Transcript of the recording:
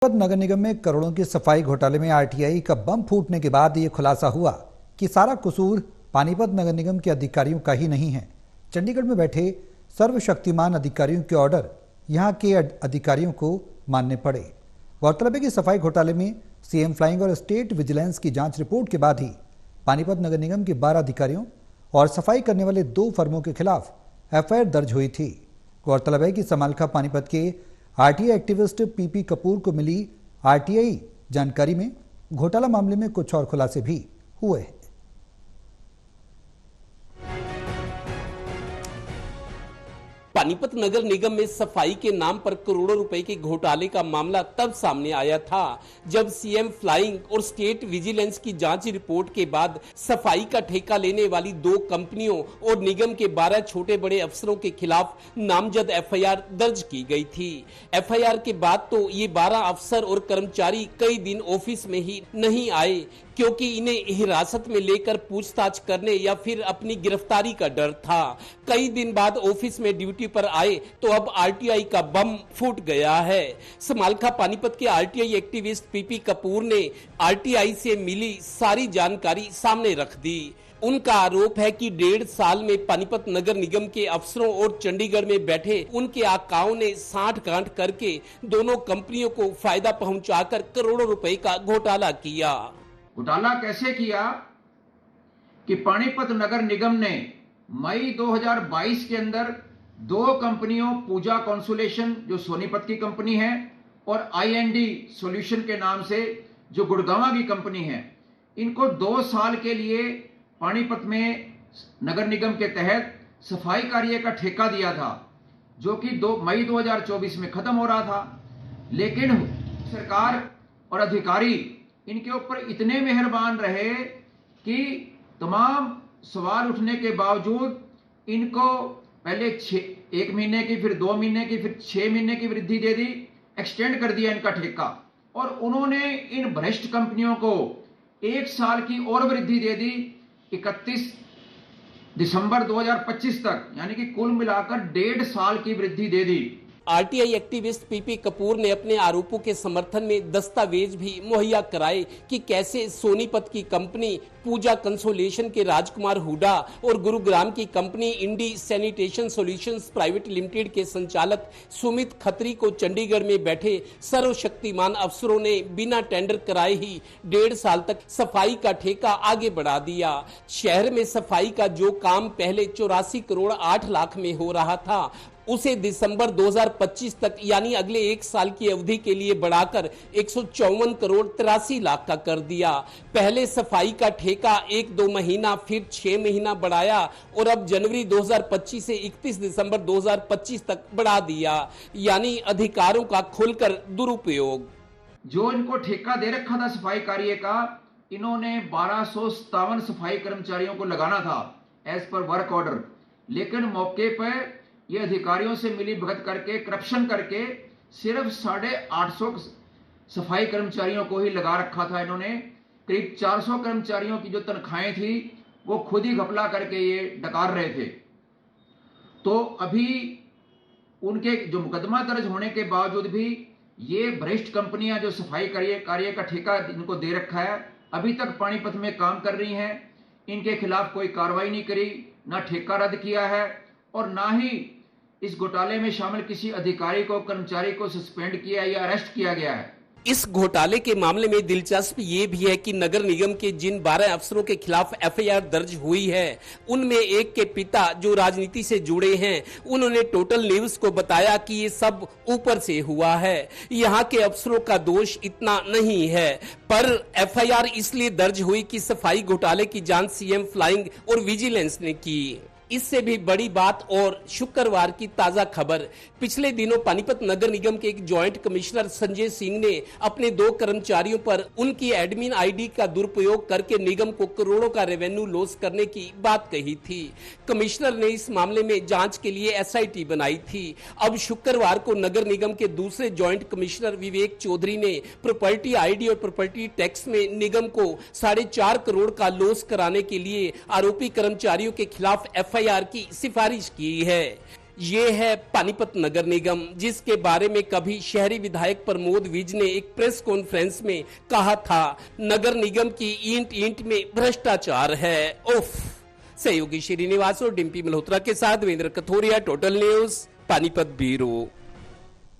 नगर निगम में करोड़ों के सफाई घोटाले में आरटीआई का बम फूटने के बाद ये खुलासा हुआ कि सारा कसूर पानीपत नगर निगम के अधिकारियों का ही नहीं है। चंडीगढ़ में बैठे सर्वशक्तिमान अधिकारियों के ऑर्डर यहां के अधिकारियों को मानने पड़े। गौरतलब है कि सफाई घोटाले में सीएम फ्लाइंग और स्टेट विजिलेंस की जांच रिपोर्ट के बाद ही पानीपत नगर निगम के 12 अधिकारियों और सफाई करने वाले 2 फर्मों के खिलाफ एफआईआर दर्ज हुई थी। गौरतलब है कि समालखा पानीपत के आरटीआई एक्टिविस्ट पीपी कपूर को मिली आरटीआई जानकारी में घोटाला मामले में कुछ और खुलासे भी हुए हैं। पानीपत नगर निगम में सफाई के नाम पर करोड़ों रुपए के घोटाले का मामला तब सामने आया था जब सीएम फ्लाइंग और स्टेट विजिलेंस की जांच रिपोर्ट के बाद सफाई का ठेका लेने वाली 2 कंपनियों और निगम के 12 छोटे बड़े अफसरों के खिलाफ नामजद एफआईआर दर्ज की गई थी। एफआईआर के बाद तो ये 12 अफसर और कर्मचारी कई दिन ऑफिस में ही नहीं आए क्योंकि इन्हें हिरासत में लेकर पूछताछ करने या फिर अपनी गिरफ्तारी का डर था। कई दिन बाद ऑफिस में ड्यूटी पर आए तो अब आरटीआई का बम फूट गया है। समालखा पानीपत के आरटीआई एक्टिविस्ट पीपी कपूर ने आरटीआई से मिली सारी जानकारी सामने रख दी। उनका आरोप है कि 1.5 साल में पानीपत नगर निगम के अफसरों और चंडीगढ़ में बैठे उनके आकाओं ने साठ-गांठ करके दोनों कंपनियों को फायदा पहुंचाकर करोड़ों रुपए का घोटाला किया। घोटाला कैसे किया कि पानीपत नगर निगम ने मई 2022 के अंदर 2 कंपनियों पूजा कंसोलेशन जो सोनीपत की कंपनी है और आईएनडी सॉल्यूशन के नाम से जो गुड़गांव की कंपनी है, इनको 2 साल के लिए पानीपत में नगर निगम के तहत सफाई कार्य का ठेका दिया था, जो कि मई 2024 में खत्म हो रहा था। लेकिन सरकार और अधिकारी इनके ऊपर इतने मेहरबान रहे कि तमाम सवाल उठने के बावजूद इनको पहले 1 महीने की, फिर 2 महीने की, फिर 6 महीने की वृद्धि दे दी, एक्सटेंड कर दिया इनका ठेका। और उन्होंने इन भ्रष्ट कंपनियों को 1 साल की और वृद्धि दे दी 31 दिसंबर 2025 तक, यानी कि कुल मिलाकर 1.5 साल की वृद्धि दे दी। आरटीआई एक्टिविस्ट पीपी कपूर ने अपने आरोपों के समर्थन में दस्तावेज भी मुहैया कराए कि कैसे सोनीपत की कंपनी पूजा कंसोलेशन के राजकुमार हुडा और गुरुग्राम की कंपनी इंडी सैनिटेशन सॉल्यूशंस प्राइवेट लिमिटेड के संचालक सुमित खत्री को चंडीगढ़ में बैठे सर्वशक्तिमान अफसरों ने बिना टेंडर कराए ही 1.5 साल तक सफाई का ठेका आगे बढ़ा दिया। शहर में सफाई का जो काम पहले 84 करोड़ 8 लाख में हो रहा था, उसे दिसंबर 2025 तक यानी अगले 1 साल की अवधि के लिए बढ़ाकर 154 करोड़ 83 लाख का कर दिया। पहले सफाई का ठेका 1-2 महीना, फिर 6 महीना बढ़ाया और अब जनवरी 2025 से 31 दिसंबर 2025 तक बढ़ा दिया, यानी अधिकारों का खुलकर दुरुपयोग। जो इनको ठेका दे रखा था सफाई कार्य का, इन्होंने 1257 सफाई कर्मचारियों को लगाना था एज पर वर्क ऑर्डर, लेकिन मौके पर ये अधिकारियों से मिली भगत करके, करप्शन करके सिर्फ 850 सफाई कर्मचारियों को ही लगा रखा था। इन्होंने करीब 400 कर्मचारियों की जो तनख्वाहें थी वो खुद ही घपला करके ये डकार रहे थे। तो अभी उनके जो मुकदमा दर्ज होने के बावजूद भी ये भ्रष्ट कंपनियां जो सफाई कार्य का ठेका इनको दे रखा है, अभी तक पानीपत में काम कर रही हैं। इनके खिलाफ कोई कार्रवाई नहीं करी, ना ठेका रद्द किया है और ना ही इस घोटाले में शामिल किसी अधिकारी को, कर्मचारी को सस्पेंड किया या अरेस्ट किया गया है। इस घोटाले के मामले में दिलचस्प ये भी है कि नगर निगम के जिन 12 अफसरों के खिलाफ एफआईआर दर्ज हुई है, उनमें एक के पिता जो राजनीति से जुड़े हैं, उन्होंने टोटल न्यूज को बताया कि ये सब ऊपर से हुआ है, यहाँ के अफसरों का दोष इतना नहीं है। पर एफआईआर इसलिए दर्ज हुई कि सफाई घोटाले की जांच सीएम फ्लाइंग और विजिलेंस ने की। इससे भी बड़ी बात और शुक्रवार की ताजा खबर, पिछले दिनों पानीपत नगर निगम के एक जॉइंट कमिश्नर संजय सिंह ने अपने 2 कर्मचारियों पर उनकी एडमिन आईडी का दुरुपयोग करके निगम को करोड़ों का रेवेन्यू लॉस करने की बात कही थी। कमिश्नर ने इस मामले में जांच के लिए एसआईटी बनाई थी। अब शुक्रवार को नगर निगम के दूसरे जॉइंट कमिश्नर विवेक चौधरी ने प्रॉपर्टी आईडी और प्रॉपर्टी टैक्स में निगम को 4.5 करोड़ का लॉस कराने के लिए आरोपी कर्मचारियों के खिलाफ एफआईआर की सिफारिश की है। ये है पानीपत नगर निगम, जिसके बारे में कभी शहरी विधायक प्रमोद विज ने एक प्रेस कॉन्फ्रेंस में कहा था, नगर निगम की ईंट ईंट में भ्रष्टाचार है। उफ। सहयोगी श्रीनिवास और डिम्पी मल्होत्रा के साथ Devendra Kathoria, Total News, Panipat bureau.